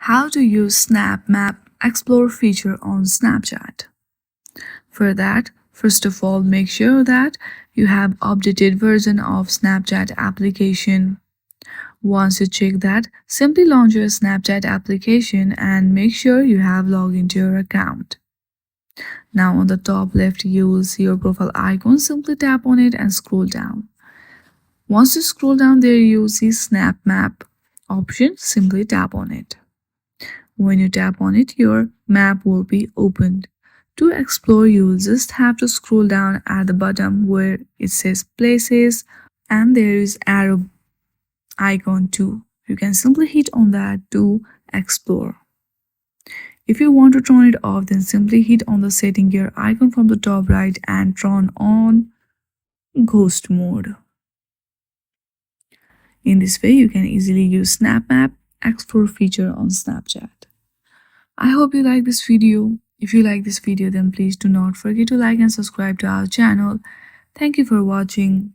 How to use Snap Map Explore feature on Snapchat. For that, first of all, make sure that you have updated version of Snapchat application. Once you check that, simply launch your Snapchat application and make sure you have logged into your account. Now on the top left, you will see your profile icon. Simply tap on it and scroll down. Once you scroll down there, you will see Snap Map option. Simply tap on it. When you tap on it, your map will be opened. To explore, you will just have to scroll down at the bottom where it says places and there is arrow icon too. You can simply hit on that to explore. If you want to turn it off, then simply hit on the setting gear icon from the top right and turn on ghost mode. In this way, you can easily use Snap Map Explore feature on Snapchat. I hope you like this video. If you like this video, then please do not forget to like and subscribe to our channel. Thank you for watching.